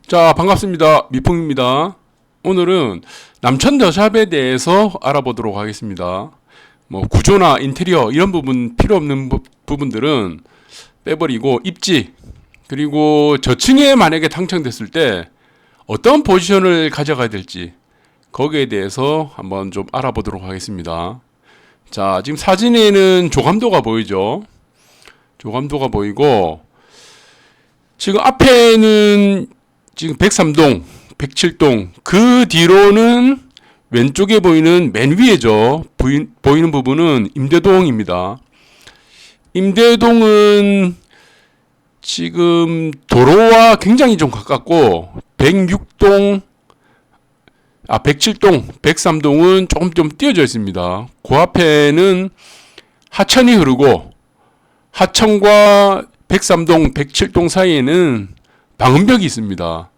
자, 반갑습니다. 미풍입니다. 오늘은 남천 더샵에 대해서 알아보도록 하겠습니다. 뭐 구조나 인테리어 이런 부분 필요 없는 부분들은 빼버리고 입지 그리고 저층에 만약에 당첨됐을 때 어떤 포지션을 가져가야 될지 거기에 대해서 한번 좀 알아보도록 하겠습니다. 자, 지금 사진에는 조감도가 보이죠? 조감도가 보이고 지금 앞에는 지금 103동, 107동 그 뒤로는 왼쪽에 보이는 맨 위에죠. 보이는 부분은 임대동입니다. 임대동은 지금 도로와 굉장히 좀 가깝고 107동, 103동은 조금 좀 띄어져 있습니다. 그 앞에는 하천이 흐르고 하천과 103동, 107동 사이에는 방음벽이 있습니다.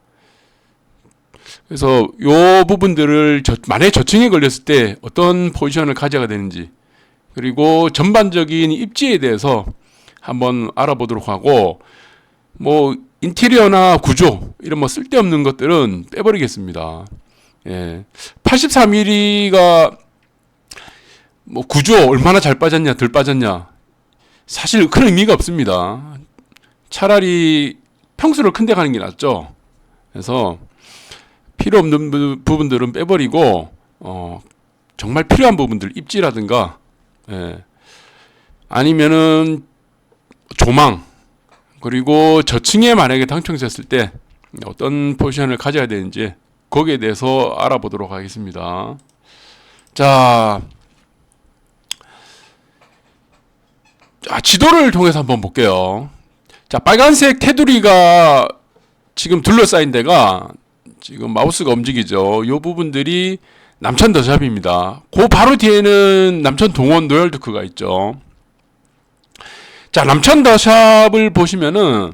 그래서 이 부분들을 만약에 저층에 걸렸을 때 어떤 포지션을 가져가야 되는지 그리고 전반적인 입지에 대해서 한번 알아보도록 하고 뭐 인테리어나 구조 이런 뭐 쓸데없는 것들은 빼버리겠습니다. 예. 83mm가 뭐 구조 얼마나 잘 빠졌냐 덜 빠졌냐 사실 그런 의미가 없습니다. 차라리 평수를 큰 데 가는 게 낫죠. 그래서 필요 없는 부분들은 빼버리고 정말 필요한 부분들 입지라든가 아니면은 조망 그리고 저층에 만약에 당첨됐을 때 어떤 포지션을 가져야 되는지 거기에 대해서 알아보도록 하겠습니다. 자, 지도를 통해서 한번 볼게요. 자, 빨간색 테두리가 지금 둘러싸인 데가 지금 마우스가 움직이죠. 이 부분들이 남천 더샵입니다. 그 바로 뒤에는 남천 동원 노열드크가 있죠. 자, 남천 더샵을 보시면은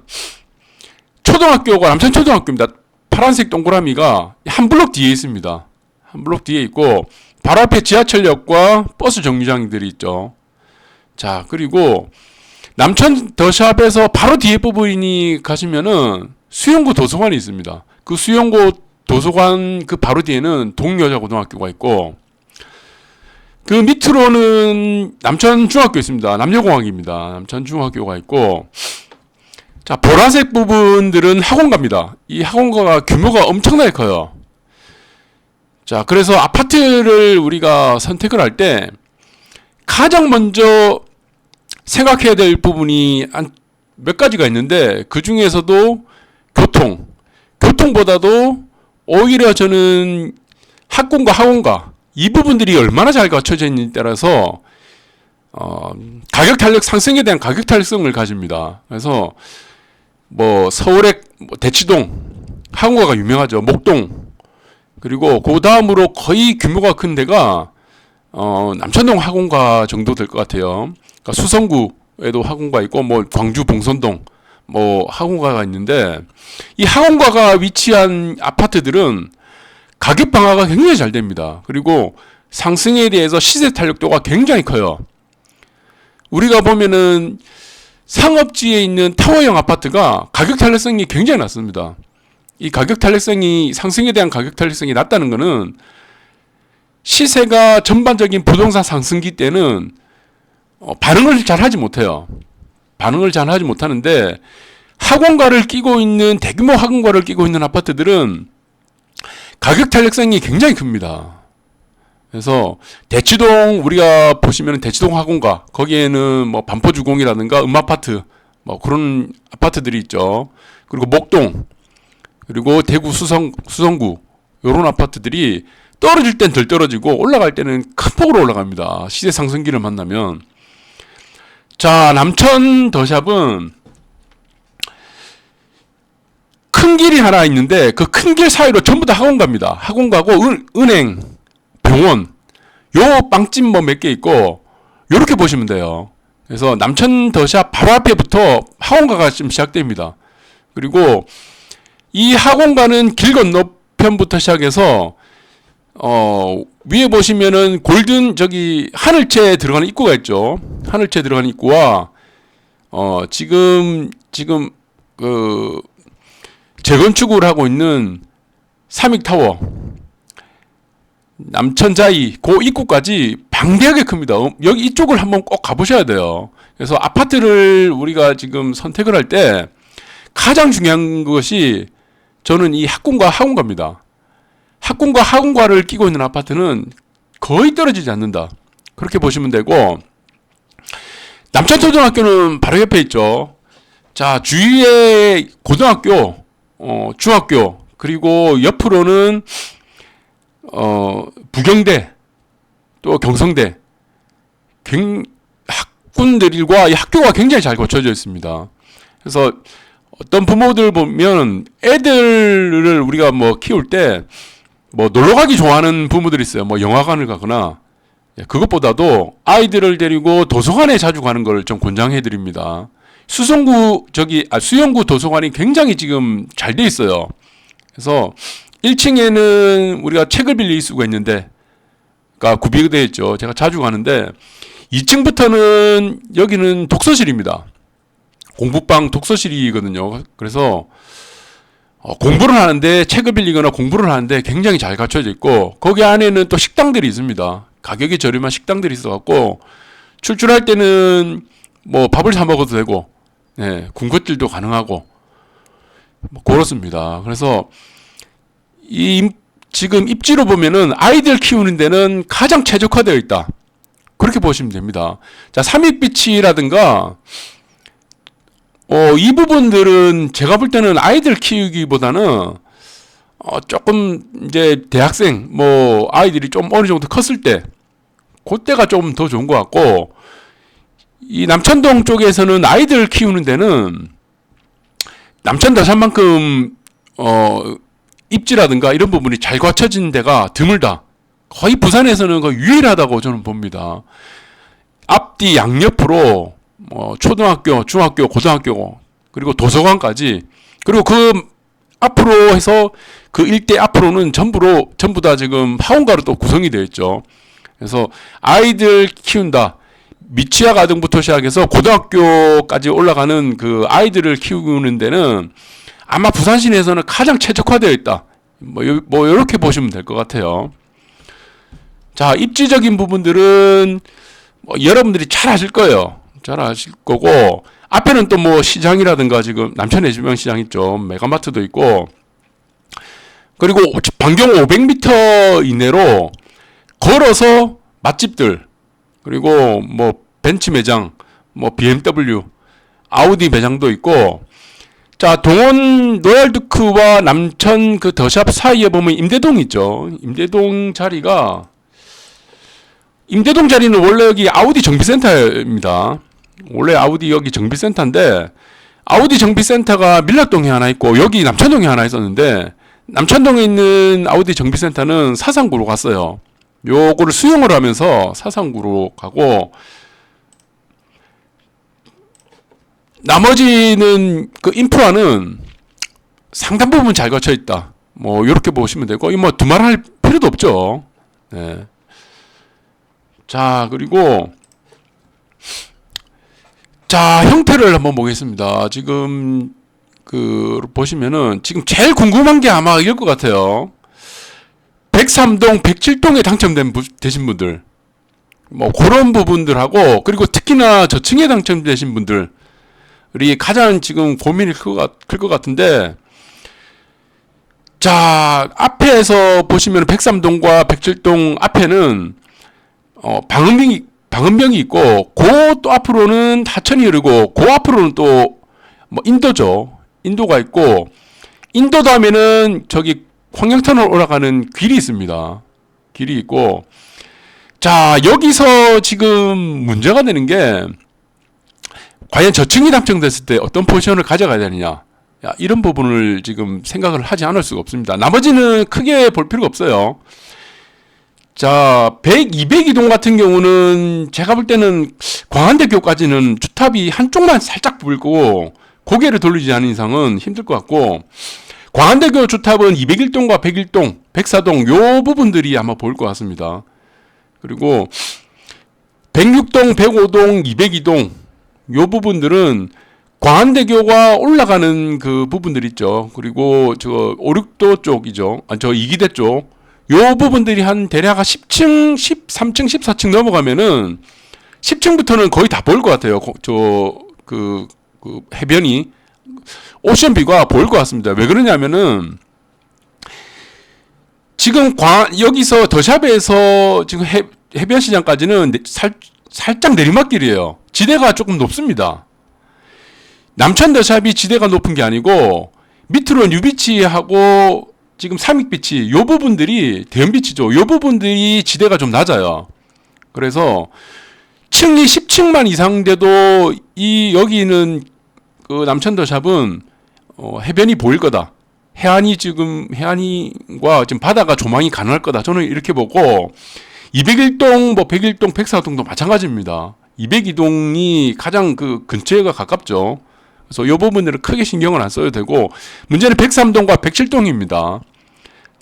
초등학교가 남천 초등학교입니다. 파란색 동그라미가 한 블록 뒤에 있습니다. 한 블록 뒤에 있고 바로 앞에 지하철역과 버스 정류장들이 있죠. 자, 그리고 남천 더샵에서 바로 뒤에 부분이 가시면은 수영구 도서관이 있습니다. 그 수영구 도서관 그 바로 뒤에는 동여자고등학교가 있고 그 밑으로는 남천 중학교 있습니다. 남녀공학입니다. 남천 중학교가 있고 자, 보라색 부분들은 학원가입니다. 이 학원가가 규모가 엄청나게 커요. 자, 그래서 아파트를 우리가 선택을 할 때 가장 먼저 생각해야 될 부분이 한 몇 가지가 있는데 그 중에서도 교통보다도 오히려 저는 학군과 학원가 이 부분들이 얼마나 잘 갖춰져 있는지에 따라서 가격 탄력 상승에 대한 가격 탄력성을 가집니다. 그래서 뭐 서울의 대치동 학원가가 유명하죠. 목동 그리고 그 다음으로 거의 규모가 큰 데가 남천동 학원가 정도 될 것 같아요. 그러니까 수성구에도 학원가 있고 뭐 광주 봉선동 뭐 학원가가 있는데 이 학원가가 위치한 아파트들은 가격 방어가 굉장히 잘 됩니다. 그리고 상승에 대해서 시세 탄력도가 굉장히 커요. 우리가 보면은 상업지에 있는 타워형 아파트가 가격 탄력성이 굉장히 낮습니다. 이 가격 탄력성이 상승에 대한 가격 탄력성이 낮다는 것은 시세가 전반적인 부동산 상승기 때는 반응을 잘 하지 못해요. 반응을 잘 하지 못하는데 학원가를 끼고 있는 대규모 학원가를 끼고 있는 아파트들은 가격 탄력성이 굉장히 큽니다. 그래서 대치동 우리가 보시면 대치동 학원가 거기에는 뭐 반포주공이라든가 음아파트 뭐 그런 아파트들이 있죠. 그리고 목동 그리고 대구 수성구 이런 아파트들이 떨어질 땐 덜 떨어지고 올라갈 때는 큰 폭으로 올라갑니다. 시세 상승기를 만나면. 자, 남천 더샵은 큰 길이 하나 있는데 그 큰 길 사이로 전부 다 학원가입니다. 학원가고 은행, 병원, 요 빵집 뭐 몇 개 있고 요렇게 보시면 돼요. 그래서 남천 더샵 바로 앞에부터 학원가가 좀 시작됩니다. 그리고 이 학원가는 길 건너편부터 시작해서 위에 보시면은 골든 저기 하늘채 들어가는 입구가 있죠. 하늘채 들어가는 입구와 지금 그 재건축을 하고 있는 삼익타워, 남천자이 그 입구까지 방대하게 큽니다. 여기 이쪽을 한번 꼭 가보셔야 돼요. 그래서 아파트를 우리가 지금 선택을 할 때 가장 중요한 것이 저는 이 학군과 학원가입니다. 학군과 학원가를 끼고 있는 아파트는 거의 떨어지지 않는다. 그렇게 보시면 되고, 남천초등학교는 바로 옆에 있죠. 자, 주위에 고등학교, 중학교, 그리고 옆으로는 부경대, 또 경성대, 학군들과 이 학교가 굉장히 잘 갖춰져 있습니다. 그래서 어떤 부모들 보면 애들을 우리가 뭐 키울 때 뭐 놀러 가기 좋아하는 부모들이 있어요. 뭐 영화관을 가거나, 그것보다도 아이들을 데리고 도서관에 자주 가는 걸 좀 권장해 드립니다. 수영구 도서관이 굉장히 지금 잘 돼 있어요. 그래서 1층에는 우리가 책을 빌릴 수가 있는데, 그러니까 구비되어 있죠. 제가 자주 가는데 2층부터는 여기는 독서실입니다. 공부방 독서실이거든요. 그래서 공부를 하는데, 책을 빌리거나 공부를 하는데 굉장히 잘 갖춰져 있고, 거기 안에는 또 식당들이 있습니다. 가격이 저렴한 식당들이 있어갖고 출출할 때는 뭐 밥을 사 먹어도 되고, 군것질도 가능하고 뭐 그렇습니다. 그래서 지금 입지로 보면은 아이들 키우는 데는 가장 최적화되어 있다. 그렇게 보시면 됩니다. 자, 삼익비치라든가 이 부분들은 제가 볼 때는 아이들 키우기보다는 조금 이제 대학생, 뭐 아이들이 좀 어느 정도 컸을 때, 그때가 좀 더 좋은 것 같고, 이 남천동 쪽에서는 아이들 키우는 데는 남천 다산만큼 입지라든가 이런 부분이 잘 갖춰진 데가 드물다. 거의 부산에서는 거의 유일하다고 저는 봅니다. 앞뒤 양옆으로 초등학교, 중학교, 고등학교, 그리고 도서관까지, 그리고 그 앞으로 해서 그 일대 앞으로는 전부 다 지금 학원가로 또 구성이 되어 있죠. 그래서 아이들 키운다. 미취학 아동부터 시작해서 고등학교까지 올라가는 그 아이들을 키우는 데는 아마 부산 시내에서는 가장 최적화되어 있다. 뭐 이렇게 보시면 될 것 같아요. 자, 입지적인 부분들은 여러분들이 잘 아실 거예요. 잘 아실 거고, 앞에는 또 뭐 시장이라든가 지금 남천의 주변시장 있죠. 메가마트도 있고, 그리고 반경 500m 이내로 걸어서 맛집들, 그리고 뭐 벤츠 매장, 뭐 BMW, 아우디 매장도 있고, 자, 동원 로얄두크와 남천 그 더샵 사이에 보면 임대동 있죠. 임대동 자리는 원래 여기 아우디 정비센터입니다. 원래 아우디 여기 정비센터인데, 아우디 정비센터가 밀락동에 하나 있고 여기 남천동에 하나 있었는데, 남천동에 있는 아우디 정비센터는 사상구로 갔어요. 요거를 수용을 하면서 사상구로 가고, 나머지는 그 인프라는 상당 부분 잘 갖춰 있다. 뭐 이렇게 보시면 되고, 이 뭐 두말할 필요도 없죠. 네. 자, 그리고 자, 형태를 한번 보겠습니다. 지금 보시면은 지금 제일 궁금한 게 아마 이럴 것 같아요. 103동, 107동에 되신 분들, 뭐 그런 부분들하고, 그리고 특히나 저층에 당첨되신 분들이 가장 지금 고민이 클 것 같은데, 자, 앞에서 보시면 103동과 107동 앞에는 방음병이 있고, 또 앞으로는 하천이 흐르고, 앞으로는 또 뭐 인도죠. 인도가 있고, 인도 다음에는 저기 황양터널 올라가는 길이 있습니다. 길이 있고, 자, 여기서 지금 문제가 되는 게, 과연 저층이 당첨됐을 때 어떤 포지션을 가져가야 되느냐, 이런 부분을 지금 생각을 하지 않을 수가 없습니다. 나머지는 크게 볼 필요가 없어요. 자, 202동 같은 경우는 제가 볼 때는 광안대교까지는 주탑이 한쪽만 살짝 보이고 고개를 돌리지 않은 이상은 힘들 것 같고, 광안대교 주탑은 201동과 101동, 104동 요 부분들이 아마 보일 것 같습니다. 그리고 106동, 105동, 202동 요 부분들은 광안대교가 올라가는 그 부분들 있죠. 그리고 저 오륙도 쪽이죠. 저 이기대 쪽. 요 부분들이 한 대략 10층, 13층, 14층 넘어가면은 10층부터는 거의 다 보일 것 같아요. 그 해변이 오션뷰가 보일 것 같습니다. 왜 그러냐면은 지금 여기서 더샵에서 지금 해변시장까지는 살짝 내리막길이에요. 지대가 조금 높습니다. 남천 더샵이 지대가 높은 게 아니고 밑으로 뉴비치하고 지금 삼익비치 요 부분들이 대연비치죠. 요 부분들이 지대가 좀 낮아요. 그래서 층이 10층만 이상 돼도 여기는 그 남천 더샵은 해변이 보일 거다. 해안과 지금 바다가 조망이 가능할 거다. 저는 이렇게 보고 201동, 101동, 104동도 마찬가지입니다. 202동이 가장 그 근처에가 가깝죠. 그래서 이 부분들은 크게 신경을 안 써도 되고 문제는 103동과 107동입니다.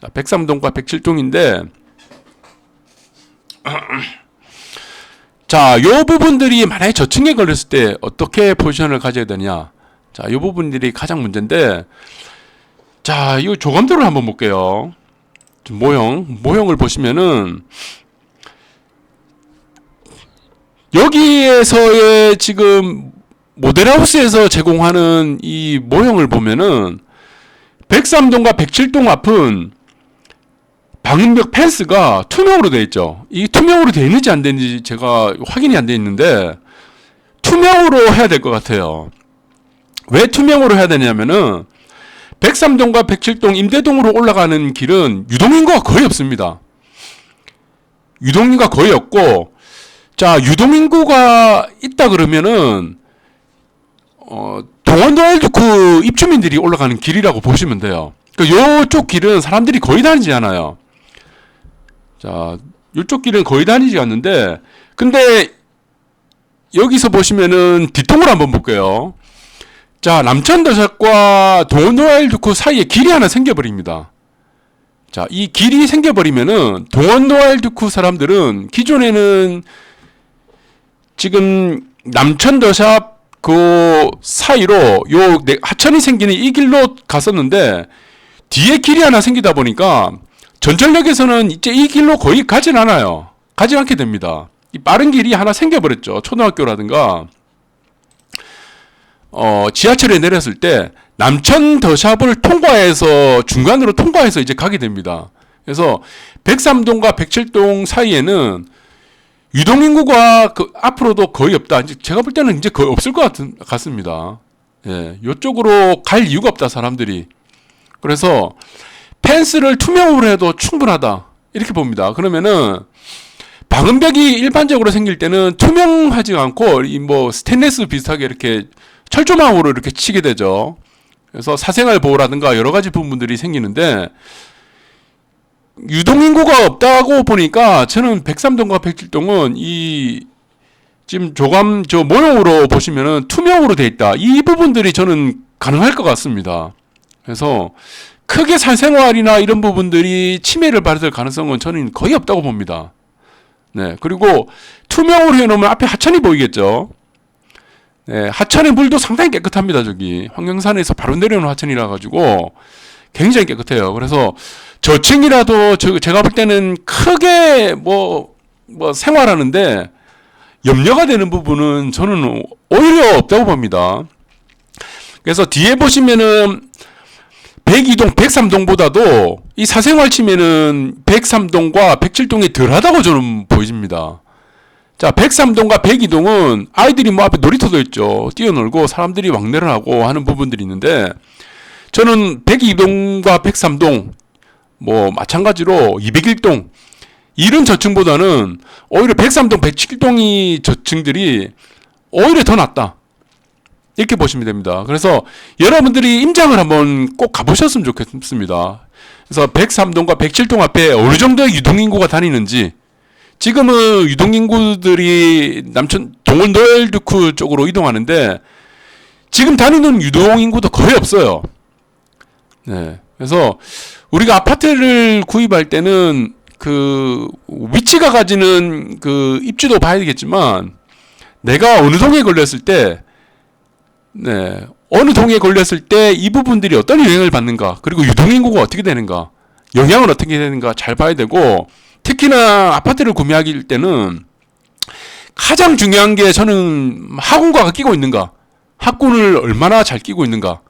103동과 107동인데 자, 이 부분들이 만약에 저층에 걸렸을 때 어떻게 포지션을 가져야 되냐. 자, 이 부분들이 가장 문제인데 자, 이 조감도를 한번 볼게요. 모형을 보시면은 여기에서의 지금 모델하우스에서 제공하는 이 모형을 보면은 103동과 107동 앞은 방음벽 펜스가 투명으로 되어 있죠. 이 투명으로 되어 있는지 안 되는지 제가 확인이 안 되어 있는데 투명으로 해야 될 것 같아요. 왜 투명으로 해야 되냐면은 103동과 107동 임대동으로 올라가는 길은 유동인구가 거의 없습니다. 유동인구가 거의 없고 자, 유동인구가 있다 그러면은 동원도알두쿠 입주민들이 올라가는 길이라고 보시면 돼요. 그러니까 요쪽 길은 사람들이 거의 다니지 않아요. 자, 요쪽 길은 거의 다니지 않는데 근데 여기서 보시면은 뒤통을 한번 볼게요. 자, 남천더샵과 동원도알두쿠 사이에 길이 하나 생겨버립니다. 자, 이 길이 생겨버리면은 동원도알두쿠 사람들은 기존에는 지금 남천더샵 그 사이로 요 하천이 생기는 이 길로 갔었는데 뒤에 길이 하나 생기다 보니까 전철역에서는 이제 이 길로 거의 가진 않아요. 가진 않게 됩니다. 이 빠른 길이 하나 생겨버렸죠. 초등학교라든가 지하철에 내렸을 때 남천 더샵을 통과해서 중간으로 통과해서 이제 가게 됩니다. 그래서 103동과 107동 사이에는 유동인구가 앞으로도 거의 없다. 이제 제가 볼 때는 이제 거의 없을 것 같습니다. 예, 이쪽으로 갈 이유가 없다, 사람들이. 그래서 펜스를 투명으로 해도 충분하다. 이렇게 봅니다. 그러면은 방음벽이 일반적으로 생길 때는 투명하지 않고 스테인리스 비슷하게 이렇게 철조망으로 이렇게 치게 되죠. 그래서 사생활 보호라든가 여러 가지 부분들이 생기는데 유동인구가 없다고 보니까 저는 103동과 107동은 지금 저 모형으로 보시면은 투명으로 돼 있다. 이 부분들이 저는 가능할 것 같습니다. 그래서 크게 사생활이나 이런 부분들이 침해를 받을 가능성은 저는 거의 없다고 봅니다. 네. 그리고 투명으로 해놓으면 앞에 하천이 보이겠죠. 네. 하천의 물도 상당히 깨끗합니다. 저기 황경산에서 바로 내려오는 하천이라 가지고 굉장히 깨끗해요. 그래서 저층이라도 제가 볼 때는 크게 생활하는데 염려가 되는 부분은 저는 오히려 없다고 봅니다. 그래서 뒤에 보시면은 102동, 103동보다도 이 사생활 침해는 103동과 107동이 덜하다고 저는 보입니다. 자, 103동과 102동은 아이들이 앞에 놀이터도 있죠. 뛰어놀고 사람들이 왕래를 하고 하는 부분들이 있는데 저는 102동과 103동 마찬가지로 201동 이런 저층보다는 오히려 103동, 107동이 저층들이 오히려 더 낫다. 이렇게 보시면 됩니다. 그래서 여러분들이 임장을 한번 꼭 가보셨으면 좋겠습니다. 그래서 103동과 107동 앞에 어느 정도의 유동인구가 다니는지 지금은 유동인구들이 동원도열두쿠 쪽으로 이동하는데 지금 다니는 유동인구도 거의 없어요. 네. 그래서 우리가 아파트를 구입할 때는 그 위치가 가지는 그 입지도 봐야 되겠지만 내가 어느 동에 걸렸을 때 네, 어느 동에 걸렸을 때 이 부분들이 어떤 영향을 받는가, 그리고 유동인구가 어떻게 되는가, 영향은 어떻게 되는가 잘 봐야 되고, 특히나 아파트를 구매하기 때는 가장 중요한 게 저는 학원과가 끼고 있는가, 학군을 얼마나 잘 끼고 있는가,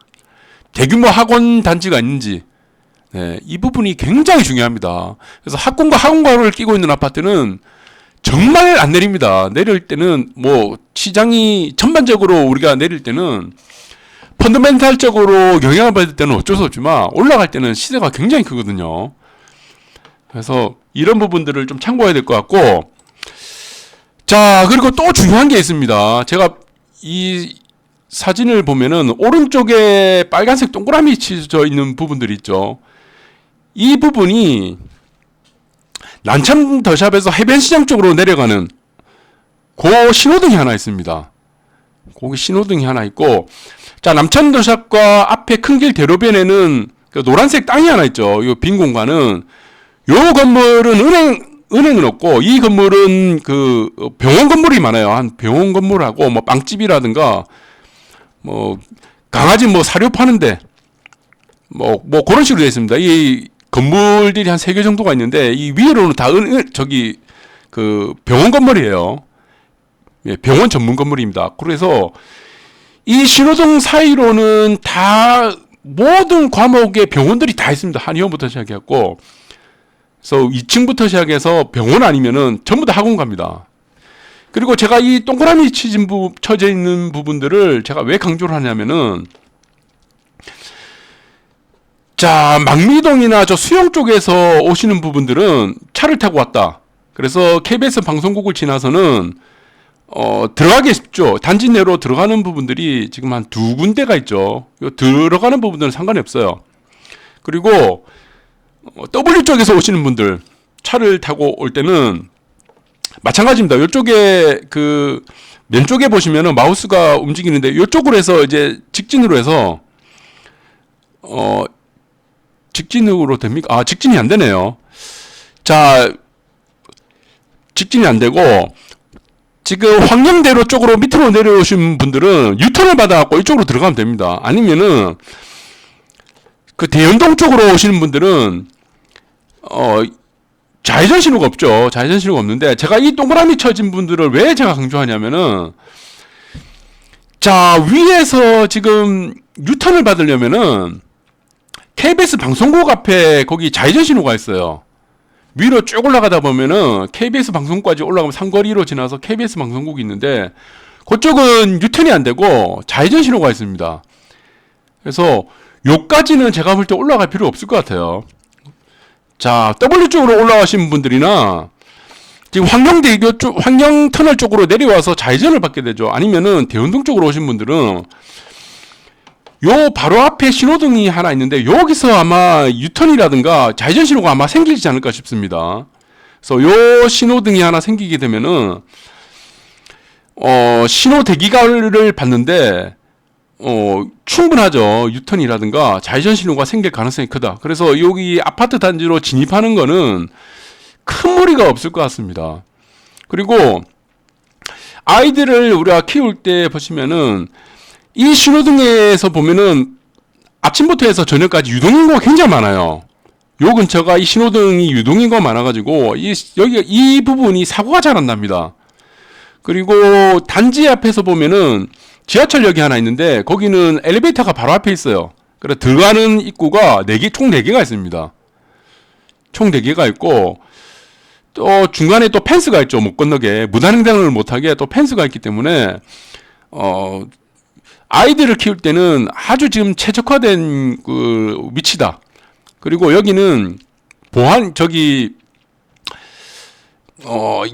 대규모 학원 단지가 있는지, 네, 이 부분이 굉장히 중요합니다. 그래서 학군과 학원과를 끼고 있는 아파트는 정말 안 내립니다. 내릴 때는 뭐 시장이 전반적으로 우리가 내릴 때는 펀더멘탈적으로 영향을 받을 때는 어쩔 수 없지만 올라갈 때는 시세가 굉장히 크거든요. 그래서 이런 부분들을 좀 참고해야 될 것 같고, 자, 그리고 또 중요한 게 있습니다. 제가 이 사진을 보면은 오른쪽에 빨간색 동그라미 치져 있는 부분들이 있죠. 이 부분이 난참 더샵에서 해변시장 쪽으로 내려가는 그 신호등이 하나 있습니다. 거기 신호등이 하나 있고, 자, 남천 더샵과 앞에 큰 길 대로변에는 그 노란색 땅이 하나 있죠. 이 빈 공간은, 요 건물은 은행은 없고, 이 건물은 그 병원 건물이 많아요. 한 병원 건물하고 뭐 빵집이라든가 뭐 강아지 뭐 사료 파는데 뭐 그런 식으로 되어 있습니다. 이 건물들이 한 3개 정도가 있는데, 이 위로는 다 저기 그 병원 건물이에요. 예, 병원 전문 건물입니다. 그래서 이 신호등 사이로는 다 모든 과목의 병원들이 다 있습니다. 한의원부터 시작해갖고, 그래서 2층부터 시작해서 병원 아니면은 전부 다 학원 갑니다. 그리고 제가 이 동그라미 쳐져 있는 부분들을 제가 왜 강조를 하냐면은, 자, 망미동이나 저 수영 쪽에서 오시는 부분들은 차를 타고 왔다. 그래서 KBS 방송국을 지나서는 들어가기 쉽죠. 단지 내로 들어가는 부분들이 지금 한 2군데가 있죠. 들어가는 부분들은 상관이 없어요. 그리고 W 쪽에서 오시는 분들 차를 타고 올 때는 마찬가지입니다. 이쪽에 그 왼쪽에 보시면은 마우스가 움직이는데, 이쪽으로 해서 이제 직진으로 해서 직진으로 됩니까? 아, 직진이 안 되네요. 자, 직진이 안 되고, 지금 황령대로 쪽으로 밑으로 내려오신 분들은 유턴을 받아갖고 이쪽으로 들어가면 됩니다. 아니면은 그 대연동 쪽으로 오시는 분들은 좌회전 신호가 없죠. 좌회전 신호가 없는데, 제가 이 동그라미 쳐진 분들을 왜 제가 강조하냐면은, 자, 위에서 지금 유턴을 받으려면은 KBS 방송국 앞에 거기 좌회전 신호가 있어요. 위로 쭉 올라가다 보면은 KBS 방송국까지 올라가면 상거리로 지나서 KBS 방송국이 있는데, 그쪽은 유턴이 안 되고 좌회전 신호가 있습니다. 그래서 요까지는 제가 볼 때 올라갈 필요 없을 것 같아요. 자, W 쪽으로 올라가신 분들이나 지금 황령대교 쪽, 황령터널 쪽으로 내려와서 좌회전을 받게 되죠. 아니면은 대운동 쪽으로 오신 분들은 요 바로 앞에 신호등이 하나 있는데, 여기서 아마 유턴이라든가 좌회전 신호가 아마 생기지 않을까 싶습니다. 그래서 요 신호등이 하나 생기게 되면은 신호 대기가를 받는데 충분하죠. 유턴이라든가 좌회전 신호가 생길 가능성이 크다. 그래서 여기 아파트 단지로 진입하는 거는 큰 무리가 없을 것 같습니다. 그리고 아이들을 우리가 키울 때 보시면은 이 신호등에서 보면은 아침부터 해서 저녁까지 유동인구가 굉장히 많아요. 요 근처가 이 신호등이 유동인구가 많아가지고 이 부분이 사고가 잘 안 납니다. 그리고 단지 앞에서 보면은 지하철역이 하나 있는데, 거기는 엘리베이터가 바로 앞에 있어요. 그래서 들어가는 입구가 총 4개가 있습니다. 총 4개가 있고, 또 중간에 또 펜스가 있죠. 못 건너게, 무단횡단을 못하게 또 펜스가 있기 때문에 아이들을 키울 때는 아주 지금 최적화된 그 위치다. 그리고 여기는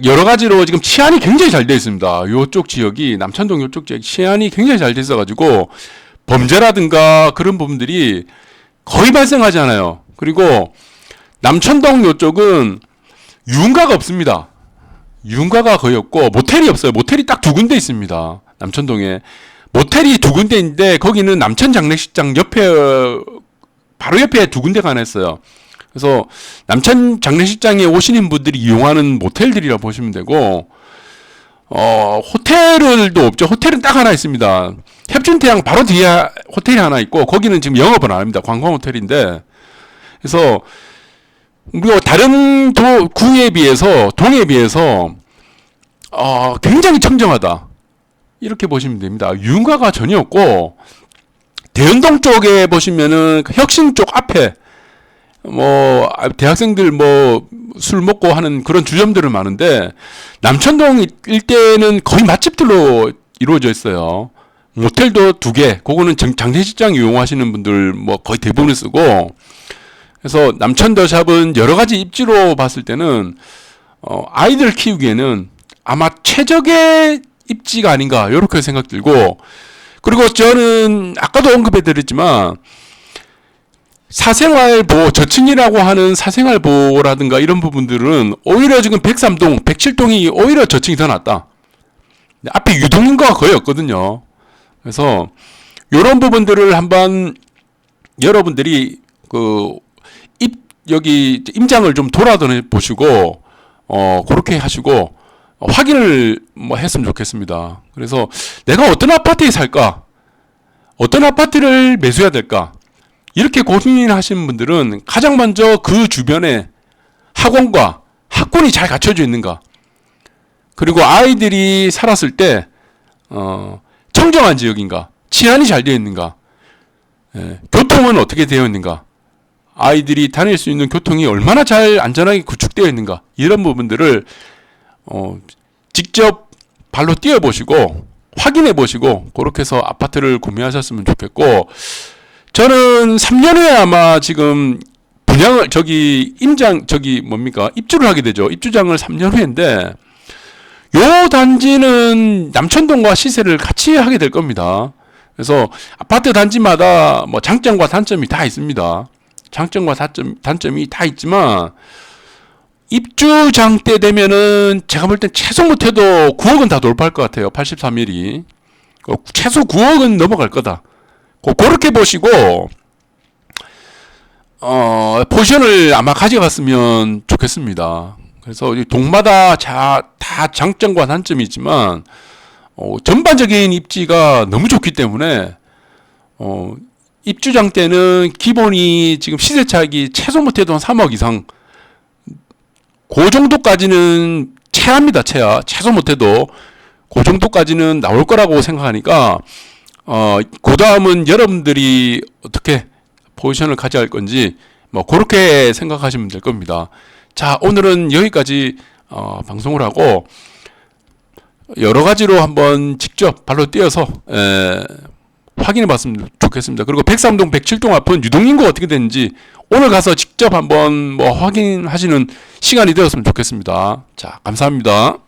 여러 가지로 지금 치안이 굉장히 잘 되어 있습니다. 요쪽 지역이, 남천동 요쪽 지역 치안이 굉장히 잘 되어 있어가지고 범죄라든가 그런 부분들이 거의 발생하지 않아요. 그리고 남천동 요쪽은 유흥가가 없습니다. 유흥가가 거의 없고 모텔이 없어요. 모텔이 딱 2군데 있습니다. 남천동에 모텔이 2군데인데, 거기는 남천 장례식장 옆에 바로 옆에 2군데가 하나 있어요. 그래서 남천 장례식장에 오시는 분들이 이용하는 모텔들이라 보시면 되고, 호텔도 없죠. 호텔은 딱 하나 있습니다. 협진태양 바로 뒤에 호텔이 하나 있고 거기는 지금 영업은 안 합니다. 관광 호텔인데. 그래서 우리가 다른 구에 비해서 동에 비해서 굉장히 청정하다. 이렇게 보시면 됩니다. 유흥가가 전혀 없고 대연동 쪽에 보시면은 혁신 쪽 앞에 대학생들 술 먹고 하는 그런 주점들은 많은데 남천동 일대는 거의 맛집들로 이루어져 있어요. 모텔도 2개, 그거는 장례식장 이용하시는 분들 거의 대부분 쓰고, 그래서 남천더샵은 여러 가지 입지로 봤을 때는 아이들 키우기에는 아마 최적의 입지가 아닌가 이렇게 생각 들고, 그리고 저는 아까도 언급해드렸지만 사생활보호, 저층이라고 하는 사생활보호라든가 이런 부분들은 오히려 지금 103동, 107동이 오히려 저층이 더 낫다. 앞에 유동인구가 거의 없거든요. 그래서 이런 부분들을 한번 여러분들이 여기 임장을 좀 돌아다녀 보시고 그렇게 하시고 확인을 했으면 좋겠습니다. 그래서 내가 어떤 아파트에 살까? 어떤 아파트를 매수해야 될까? 이렇게 고민하시는 분들은 가장 먼저 그 주변에 학원과 학군이 잘 갖춰져 있는가, 그리고 아이들이 살았을 때 청정한 지역인가, 치안이 잘 되어 있는가, 교통은 어떻게 되어 있는가, 아이들이 다닐 수 있는 교통이 얼마나 잘 안전하게 구축되어 있는가, 이런 부분들을 직접 발로 뛰어보시고 확인해 보시고 그렇게 해서 아파트를 구매하셨으면 좋겠고, 저는 3년 후에 아마 지금 분양을 입주를 하게 되죠. 입주장을 3년 후인데 요 단지는 남천동과 시세를 같이 하게 될 겁니다. 그래서 아파트 단지마다 장점과 단점이 다 있습니다. 장점과 단점이 다 있지만 입주장 때 되면은 제가 볼 땐 최소 못해도 9억은 다 돌파할 것 같아요. 83일이 최소 9억은 넘어갈 거다. 그렇게 보시고 포지션을 아마 가져갔으면 좋겠습니다. 그래서 동마다 다 장점과 단점이 있지만 전반적인 입지가 너무 좋기 때문에 입주장 때는 기본이 지금 시세 차익이 최소 못해도 한 3억 이상, 그 정도까지는 최하입니다. 최소 못해도 그 정도까지는 나올 거라고 생각하니까 그 다음은 여러분들이 어떻게 포지션을 가져갈 건지 그렇게 생각하시면 될 겁니다. 자, 오늘은 여기까지 방송을 하고 여러 가지로 한번 직접 발로 뛰어서 확인해 봤으면 좋겠습니다. 그리고 103동, 107동 앞은 유동인구가 어떻게 되는지 오늘 가서 직접 한번 확인하시는 시간이 되었으면 좋겠습니다. 자, 감사합니다.